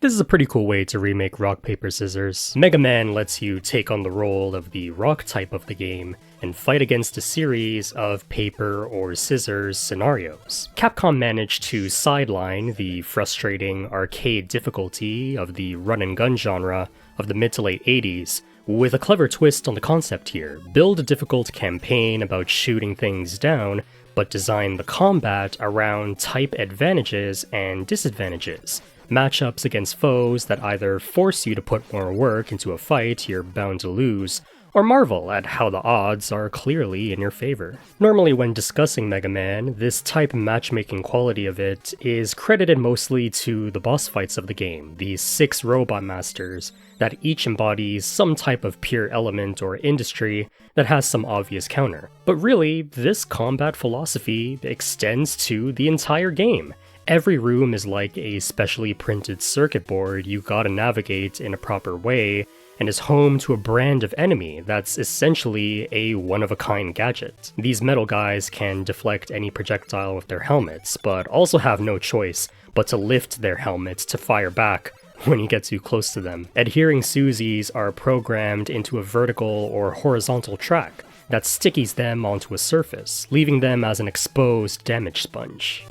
This is a pretty cool way to remake rock, paper, scissors. Mega Man lets you take on the role of the rock type of the game and fight against a series of paper or scissors scenarios. Capcom managed to sideline the frustrating arcade difficulty of the run and gun genre of the mid to late 80s with a clever twist on the concept here. Build a difficult campaign about shooting things down, but design the combat around type advantages and disadvantages. Matchups against foes that either force you to put more work into a fight you're bound to lose, or marvel at how the odds are clearly in your favor. Normally when discussing Mega Man, this type matchmaking quality of it is credited mostly to the boss fights of the game, these 6 robot masters that each embodies some type of pure element or industry that has some obvious counter. But really, this combat philosophy extends to the entire game. Every room is like a specially printed circuit board you gotta navigate in a proper way, and is home to a brand of enemy that's essentially a one-of-a-kind gadget. These metal guys can deflect any projectile with their helmets, but also have no choice but to lift their helmets to fire back when you get too close to them. Adhering Susies are programmed into a vertical or horizontal track that stickies them onto a surface, leaving them as an exposed damage sponge.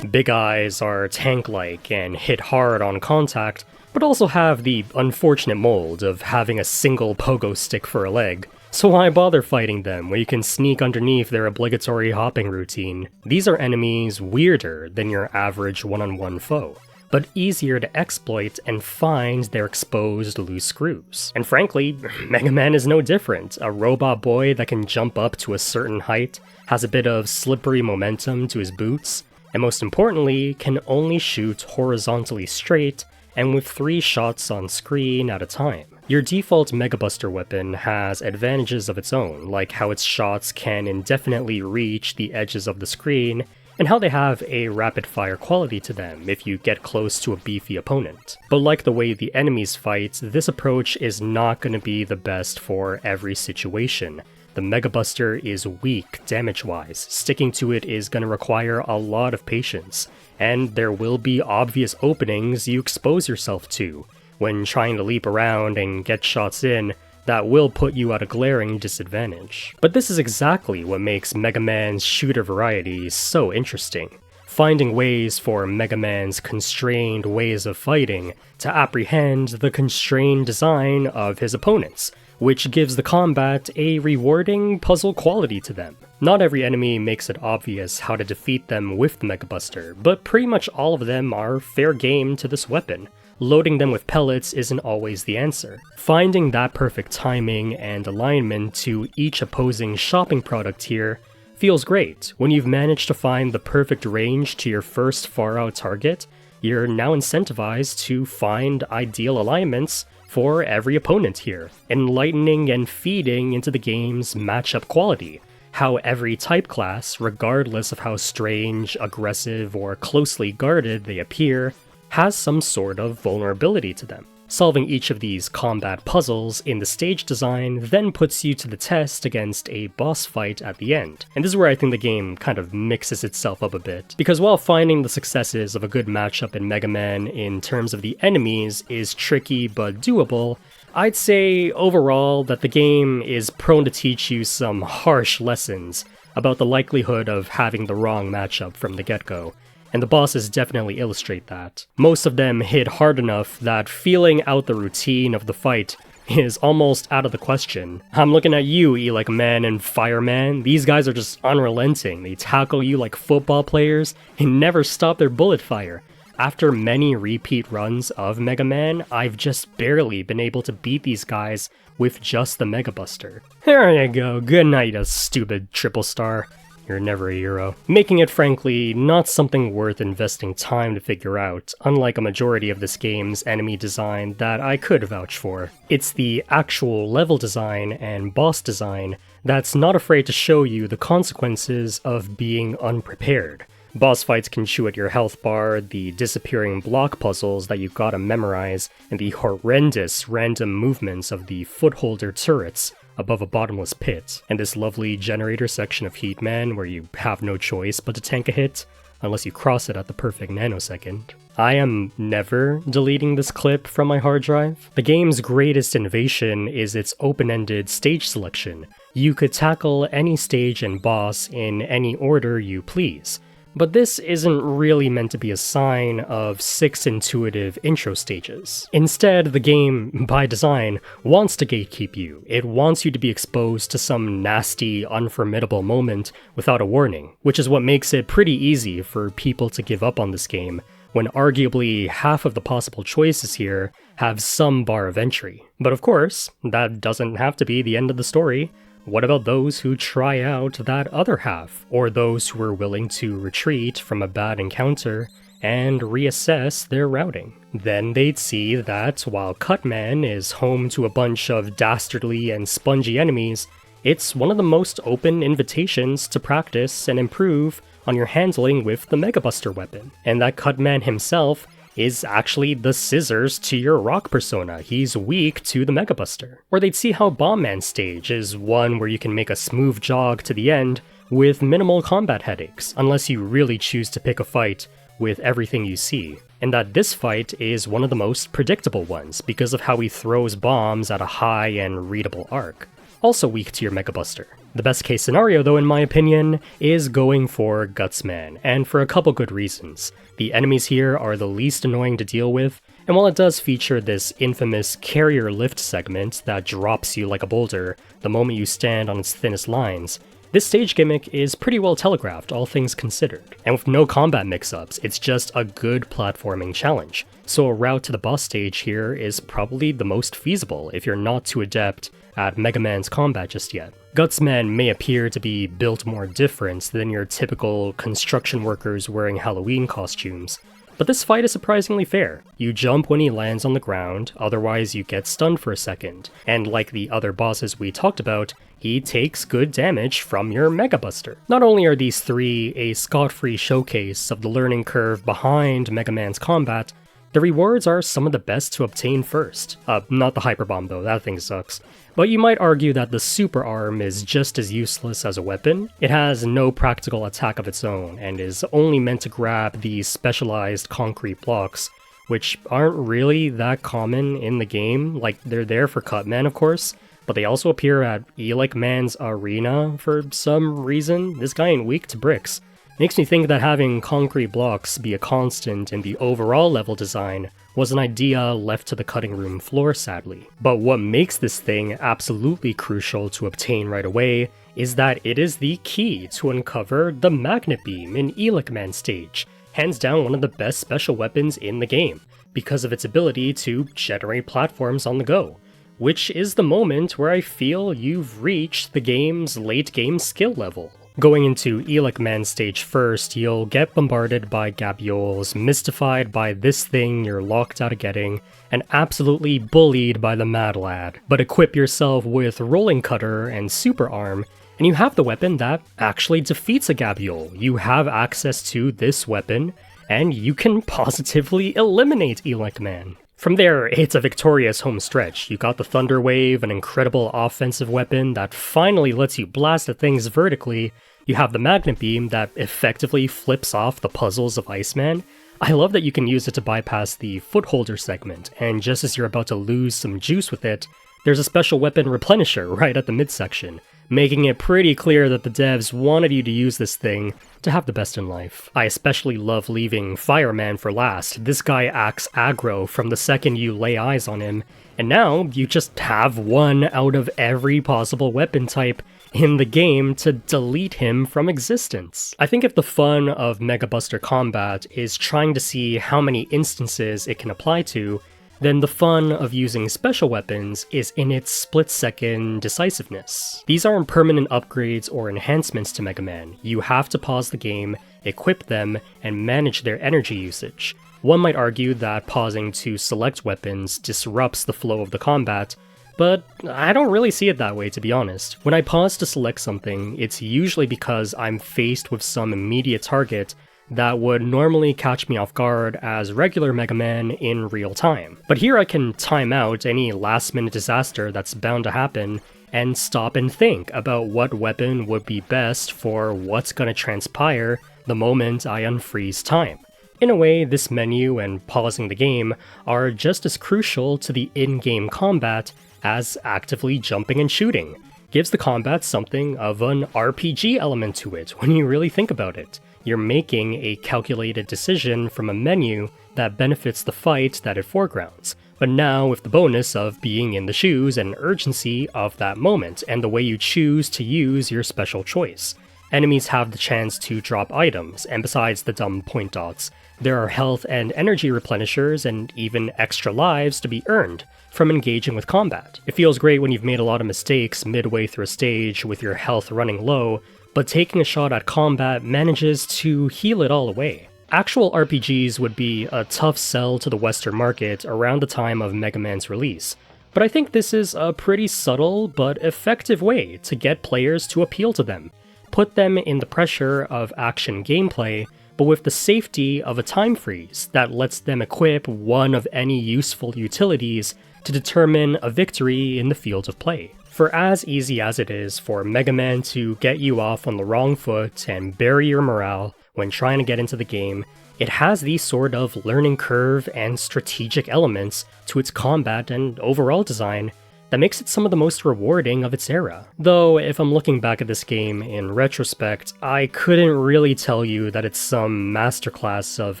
Big Eyes are tank-like and hit hard on contact, but also have the unfortunate mold of having a single pogo stick for a leg. So why bother fighting them when you can sneak underneath their obligatory hopping routine? These are enemies weirder than your average one-on-one foe, but easier to exploit and find their exposed loose screws. And frankly, Mega Man is no different. A robot boy that can jump up to a certain height, has a bit of slippery momentum to his boots, and most importantly, can only shoot horizontally straight and with 3 shots on screen at a time. Your default Mega Buster weapon has advantages of its own, like how its shots can indefinitely reach the edges of the screen, and how they have a rapid-fire quality to them if you get close to a beefy opponent. But like the way the enemies fight, this approach is not going to be the best for every situation. The Mega Buster is weak damage-wise, sticking to it is going to require a lot of patience, and there will be obvious openings you expose yourself to when trying to leap around and get shots in that will put you at a glaring disadvantage. But this is exactly what makes Mega Man's shooter variety so interesting. Finding ways for Mega Man's constrained ways of fighting to apprehend the constrained design of his opponents, which gives the combat a rewarding puzzle quality to them. Not every enemy makes it obvious how to defeat them with the Mega Buster, but pretty much all of them are fair game to this weapon. Loading them with pellets isn't always the answer. Finding that perfect timing and alignment to each opposing shopping product here feels great. When you've managed to find the perfect range to your first far-out target, you're now incentivized to find ideal alignments for every opponent here, enlightening and feeding into the game's matchup quality. How every type class, regardless of how strange, aggressive, or closely guarded they appear, has some sort of vulnerability to them. Solving each of these combat puzzles in the stage design then puts you to the test against a boss fight at the end. And this is where I think the game kind of mixes itself up a bit, because while finding the successes of a good matchup in Mega Man in terms of the enemies is tricky but doable, I'd say overall that the game is prone to teach you some harsh lessons about the likelihood of having the wrong matchup from the get-go. And the bosses definitely illustrate that. Most of them hit hard enough that feeling out the routine of the fight is almost out of the question. I'm looking at you, Elec Man and Fireman. These guys are just unrelenting. They tackle you like football players and never stop their bullet fire. After many repeat runs of Mega Man, I've just barely been able to beat these guys with just the Mega Buster. There you go, good night, a stupid triple star. You're never a hero. Making it, frankly, not something worth investing time to figure out, unlike a majority of this game's enemy design that I could vouch for. It's the actual level design and boss design that's not afraid to show you the consequences of being unprepared. Boss fights can chew at your health bar, the disappearing block puzzles that you gotta memorize, and the horrendous random movements of the footholder turrets above a bottomless pit, and this lovely generator section of Heatman where you have no choice but to tank a hit. unless you cross it at the perfect nanosecond. I am never deleting this clip from my hard drive. The game's greatest innovation is its open-ended stage selection. You could tackle any stage and boss in any order you please. But this isn't really meant to be a sign of 6 intuitive intro stages. Instead, the game, by design, wants to gatekeep you. It wants you to be exposed to some nasty, unformidable moment without a warning, which is what makes it pretty easy for people to give up on this game, when arguably half of the possible choices here have some bar of entry. But of course, that doesn't have to be the end of the story. What about those who try out that other half, or those who are willing to retreat from a bad encounter and reassess their routing? Then they'd see that while Cutman is home to a bunch of dastardly and spongy enemies, it's one of the most open invitations to practice and improve on your handling with the Mega Buster weapon, and that Cutman himself is actually the scissors to your rock persona. He's weak to the Mega Buster. Or they'd see how Bomb Man stage is one where you can make a smooth jog to the end with minimal combat headaches, unless you really choose to pick a fight with everything you see. And that this fight is one of the most predictable ones because of how he throws bombs at a high and readable arc. Also weak to your Mega Buster. The best case scenario, though, in my opinion, is going for Gutsman, and for a couple good reasons. The enemies here are the least annoying to deal with, and while it does feature this infamous carrier lift segment that drops you like a boulder the moment you stand on its thinnest lines, this stage gimmick is pretty well telegraphed, all things considered. And with no combat mix-ups, it's just a good platforming challenge. So a route to the boss stage here is probably the most feasible if you're not too adept at Mega Man's combat just yet. Gutsman may appear to be built more different than your typical construction workers wearing Halloween costumes, but this fight is surprisingly fair. You jump when he lands on the ground, otherwise you get stunned for a second, and like the other bosses we talked about, he takes good damage from your Mega Buster. Not only are these three a scot-free showcase of the learning curve behind Mega Man's combat, the rewards are some of the best to obtain first. Not the Hyper Bomb though, that thing sucks. But you might argue that the Super Arm is just as useless as a weapon. It has no practical attack of its own, and is only meant to grab these specialized concrete blocks, which aren't really that common in the game. Like, they're there for Cutman, of course, but they also appear at Elec Man's arena for some reason. This guy ain't weak to bricks. Makes me think that having concrete blocks be a constant in the overall level design was an idea left to the cutting room floor, sadly. But what makes this thing absolutely crucial to obtain right away is that it is the key to uncover the Magnet Beam in Elec Man stage, hands down one of the best special weapons in the game, because of its ability to generate platforms on the go, which is the moment where I feel you've reached the game's late game skill level. Going into Elec Man stage first, you'll get bombarded by gabioles, mystified by this thing you're locked out of getting, and absolutely bullied by the Mad Lad. But equip yourself with Rolling Cutter and Super Arm, and you have the weapon that actually defeats a gabiole. You have access to this weapon, and you can positively eliminate Elec Man. From there, it's a victorious home stretch. You got the Thunder Wave, an incredible offensive weapon that finally lets you blast at things vertically. You have the Magnet Beam that effectively flips off the puzzles of Iceman. I love that you can use it to bypass the footholder segment, and just as you're about to lose some juice with it, there's a special weapon replenisher right at the midsection, making it pretty clear that the devs wanted you to use this thing to have the best in life. I especially love leaving Fireman for last. This guy acts aggro from the second you lay eyes on him, and now you just have one out of every possible weapon type in the game to delete him from existence. I think if the fun of Mega Buster combat is trying to see how many instances it can apply to, then the fun of using special weapons is in its split-second decisiveness. These aren't permanent upgrades or enhancements to Mega Man. You have to pause the game, equip them, and manage their energy usage. One might argue that pausing to select weapons disrupts the flow of the combat, but I don't really see it that way, to be honest. When I pause to select something, it's usually because I'm faced with some immediate target that would normally catch me off guard as regular Mega Man in real time. But here I can time out any last-minute disaster that's bound to happen and stop and think about what weapon would be best for what's gonna transpire the moment I unfreeze time. In a way, this menu and pausing the game are just as crucial to the in-game combat as actively jumping and shooting. Gives the combat something of an RPG element to it when you really think about it. You're making a calculated decision from a menu that benefits the fight that it foregrounds, but now with the bonus of being in the shoes and urgency of that moment and the way you choose to use your special choice. Enemies have the chance to drop items, and besides the dumb point dots, there are health and energy replenishers and even extra lives to be earned from engaging with combat. It feels great when you've made a lot of mistakes midway through a stage with your health running low, but taking a shot at combat manages to heal it all away. Actual RPGs would be a tough sell to the Western market around the time of Mega Man's release, but I think this is a pretty subtle but effective way to get players to appeal to them. Put them in the pressure of action gameplay, but with the safety of a time freeze that lets them equip one of any useful utilities to determine a victory in the field of play. For as easy as it is for Mega Man to get you off on the wrong foot and bury your morale when trying to get into the game, it has these sort of learning curve and strategic elements to its combat and overall design that makes it some of the most rewarding of its era. Though, if I'm looking back at this game in retrospect, I couldn't really tell you that it's some masterclass of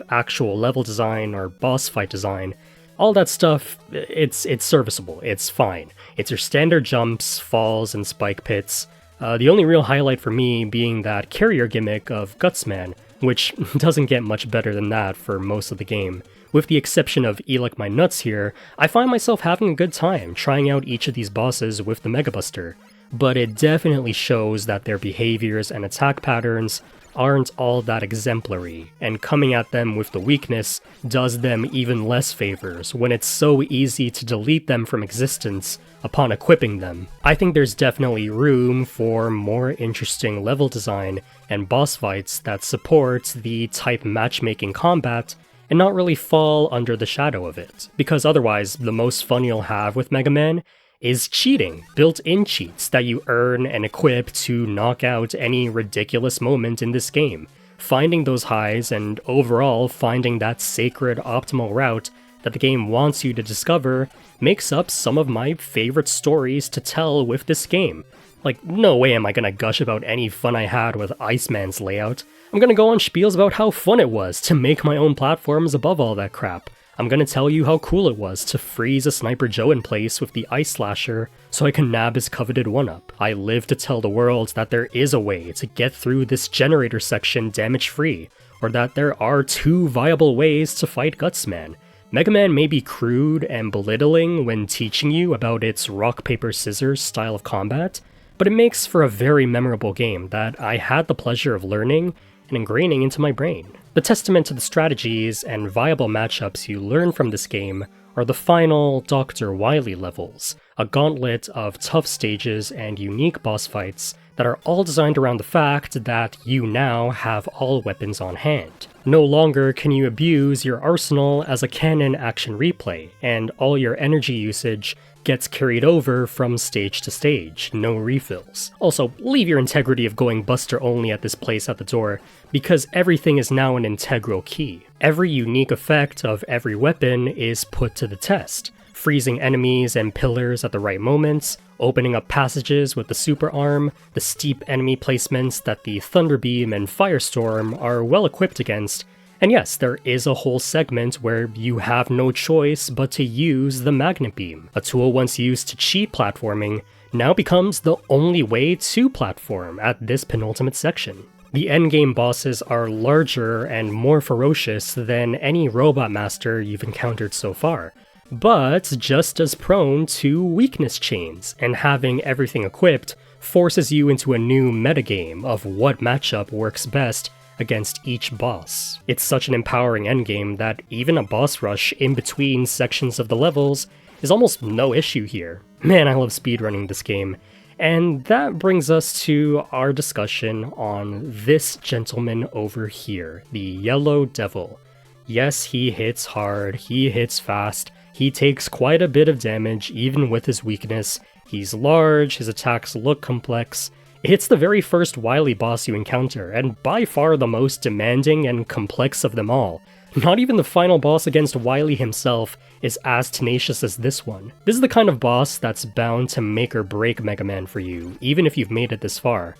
actual level design or boss fight design. All that stuff, it's serviceable, it's fine. It's your standard jumps, falls, and spike pits. The only real highlight for me being that carrier gimmick of Gutsman, which doesn't get much better than that for most of the game. With the exception of Elec My Nuts here, I find myself having a good time trying out each of these bosses with the Mega Buster, but it definitely shows that their behaviors and attack patterns aren't all that exemplary, and coming at them with the weakness does them even less favors when it's so easy to delete them from existence upon equipping them. I think there's definitely room for more interesting level design and boss fights that support the type matchmaking combat and not really fall under the shadow of it, because otherwise the most fun you'll have with Mega Man is cheating, built-in cheats that you earn and equip to knock out any ridiculous moment in this game, finding those highs and overall finding that sacred optimal route that the game wants you to discover makes up some of my favorite stories to tell with this game. Like, no way am I gonna gush about any fun I had with Iceman's layout. I'm gonna go on spiels about how fun it was to make my own platforms above all that crap. I'm gonna tell you how cool it was to freeze a Sniper Joe in place with the Ice Slasher so I can nab his coveted 1-up. I live to tell the world that there is a way to get through this generator section damage-free, or that there are 2 viable ways to fight Gutsman. Mega Man may be crude and belittling when teaching you about its rock-paper-scissors style of combat, but it makes for a very memorable game that I had the pleasure of learning and ingraining into my brain. The testament to the strategies and viable matchups you learn from this game are the final Dr. Wily levels, a gauntlet of tough stages and unique boss fights that are all designed around the fact that you now have all weapons on hand. No longer can you abuse your arsenal as a canon action replay, and all your energy usage gets carried over from stage to stage, no refills. Also, leave your integrity of going Buster only at this place at the door, because everything is now an integral key. Every unique effect of every weapon is put to the test, freezing enemies and pillars at the right moments, opening up passages with the super arm, the steep enemy placements that the Thunderbeam and Firestorm are well equipped against, and yes, there is a whole segment where you have no choice but to use the Magnet Beam. A tool once used to cheat platforming now becomes the only way to platform at this penultimate section. The endgame bosses are larger and more ferocious than any Robot Master you've encountered so far, but just as prone to weakness chains, and having everything equipped forces you into a new metagame of what matchup works best against each boss. It's such an empowering endgame that even a boss rush in between sections of the levels is almost no issue here. Man, I love speedrunning this game. And that brings us to our discussion on this gentleman over here, the Yellow Devil. Yes, he hits hard, he hits fast, he takes quite a bit of damage even with his weakness, he's large, his attacks look complex. It's the very first Wily boss you encounter, and by far the most demanding and complex of them all. Not even the final boss against Wily himself is as tenacious as this one. This is the kind of boss that's bound to make or break Mega Man for you, even if you've made it this far.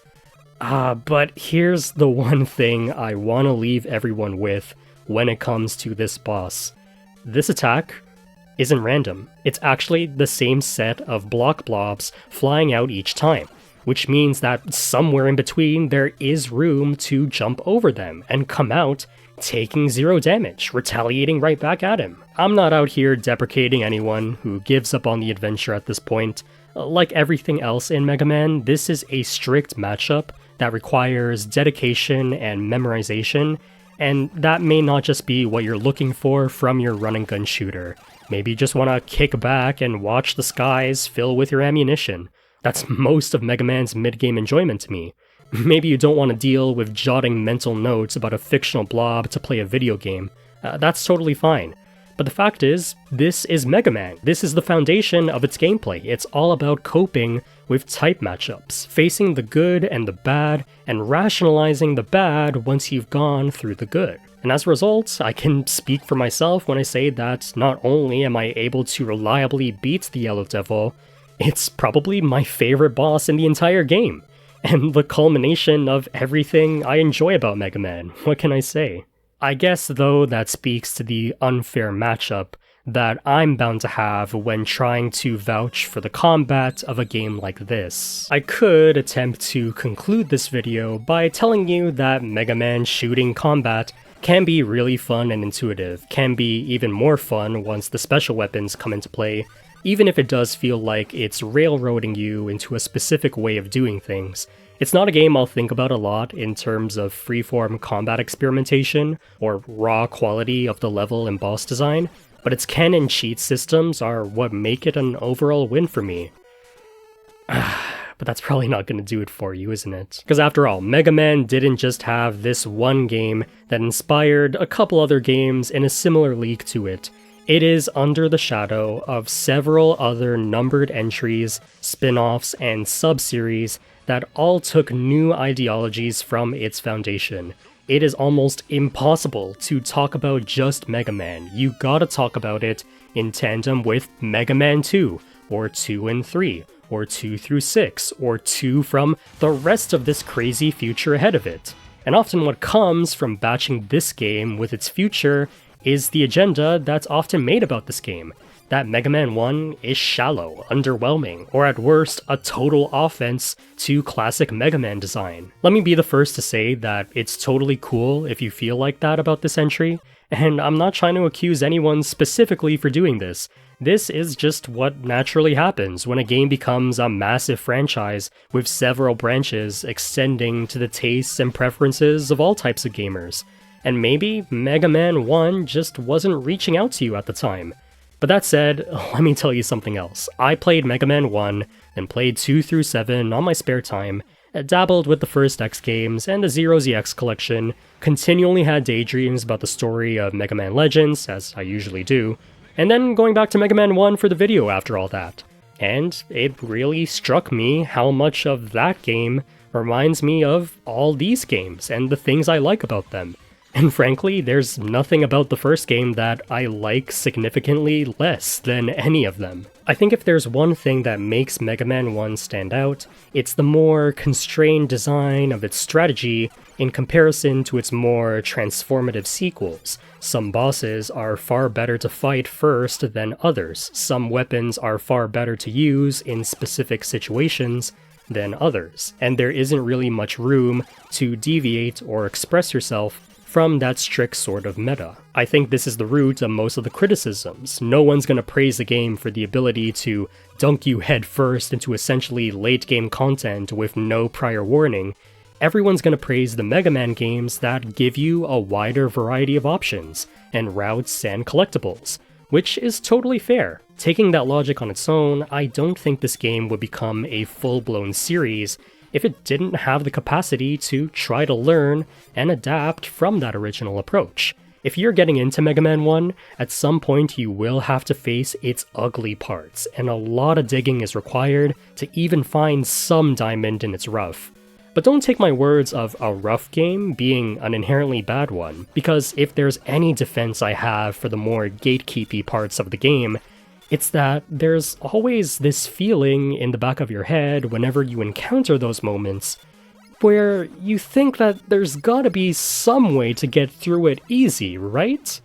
But here's the one thing I want to leave everyone with when it comes to this boss. This attack isn't random. It's actually the same set of block blobs flying out each time, which means that somewhere in between there is room to jump over them and come out taking 0 damage, retaliating right back at him. I'm not out here deprecating anyone who gives up on the adventure at this point. Like everything else in Mega Man, this is a strict matchup that requires dedication and memorization, and that may not just be what you're looking for from your run-and-gun shooter. Maybe you just want to kick back and watch the skies fill with your ammunition. That's most of Mega Man's mid-game enjoyment to me. Maybe you don't want to deal with jotting mental notes about a fictional blob to play a video game. That's totally fine. But the fact is, this is Mega Man. This is the foundation of its gameplay. It's all about coping with type matchups, facing the good and the bad, and rationalizing the bad once you've gone through the good. And as a result, I can speak for myself when I say that not only am I able to reliably beat the Yellow Devil, it's probably my favorite boss in the entire game, and the culmination of everything I enjoy about Mega Man. What can I say? I guess, though, that speaks to the unfair matchup that I'm bound to have when trying to vouch for the combat of a game like this. I could attempt to conclude this video by telling you that Mega Man shooting combat can be really fun and intuitive, can be even more fun once the special weapons come into play, even if it does feel like it's railroading you into a specific way of doing things. It's not a game I'll think about a lot in terms of freeform combat experimentation or raw quality of the level and boss design, but its canon cheat systems are what make it an overall win for me. But that's probably not going to do it for you, isn't it? Because after all, Mega Man didn't just have this one game that inspired a couple other games in a similar league to it. It is under the shadow of several other numbered entries, spin-offs, and subseries that all took new ideologies from its foundation. It is almost impossible to talk about just Mega Man. You gotta talk about it in tandem with Mega Man 2, or 2 and 3, or 2 through 6, or 2 from the rest of this crazy future ahead of it. And often what comes from batching this game with its future is the agenda that's often made about this game. That Mega Man 1 is shallow, underwhelming, or at worst, a total offense to classic Mega Man design. Let me be the first to say that it's totally cool if you feel like that about this entry, and I'm not trying to accuse anyone specifically for doing this. This is just what naturally happens when a game becomes a massive franchise with several branches extending to the tastes and preferences of all types of gamers. And maybe Mega Man 1 just wasn't reaching out to you at the time. But that said, let me tell you something else. I played Mega Man 1, and played 2 through 7 on my spare time, dabbled with the first X games and the Zero ZX collection, continually had daydreams about the story of Mega Man Legends, as I usually do, and then going back to Mega Man 1 for the video after all that. And it really struck me how much of that game reminds me of all these games and the things I like about them. And frankly, there's nothing about the first game that I like significantly less than any of them. I think if there's one thing that makes Mega Man 1 stand out, it's the more constrained design of its strategy in comparison to its more transformative sequels. Some bosses are far better to fight first than others. Some weapons are far better to use in specific situations than others. And there isn't really much room to deviate or express yourself from that strict sort of meta. I think this is the root of most of the criticisms. No one's gonna praise the game for the ability to dunk you headfirst into essentially late-game content with no prior warning. Everyone's gonna praise the Mega Man games that give you a wider variety of options, and routes and collectibles, which is totally fair. Taking that logic on its own, I don't think this game would become a full-blown series if it didn't have the capacity to try to learn and adapt from that original approach. If you're getting into Mega Man 1, at some point you will have to face its ugly parts, and a lot of digging is required to even find some diamond in its rough. But don't take my words of a rough game being an inherently bad one, because if there's any defense I have for the more gatekeepy parts of the game, it's that there's always this feeling in the back of your head whenever you encounter those moments where you think that there's gotta be some way to get through it easy, right?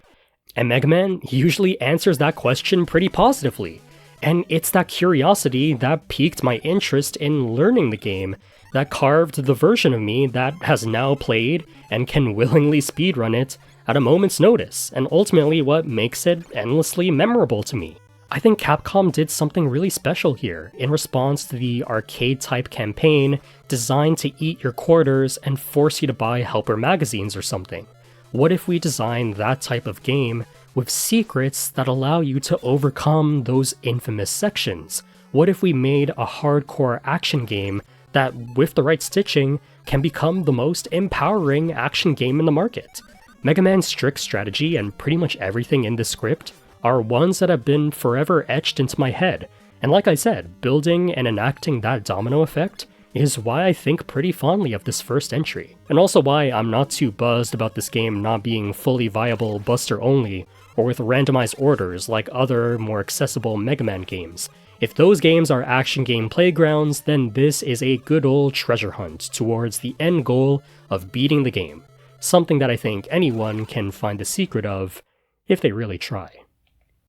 And Mega Man usually answers that question pretty positively, and it's that curiosity that piqued my interest in learning the game, that carved the version of me that has now played and can willingly speedrun it at a moment's notice, and ultimately what makes it endlessly memorable to me. I think Capcom did something really special here in response to the arcade-type campaign designed to eat your quarters and force you to buy helper magazines or something. What if we designed that type of game with secrets that allow you to overcome those infamous sections? What if we made a hardcore action game that, with the right stitching, can become the most empowering action game in the market? Mega Man's strict strategy and pretty much everything in this script are ones that have been forever etched into my head, and like I said, building and enacting that domino effect is why I think pretty fondly of this first entry, and also why I'm not too buzzed about this game not being fully viable Buster only, or with randomized orders like other, more accessible Mega Man games. If those games are action game playgrounds, then this is a good old treasure hunt towards the end goal of beating the game, something that I think anyone can find the secret of if they really try.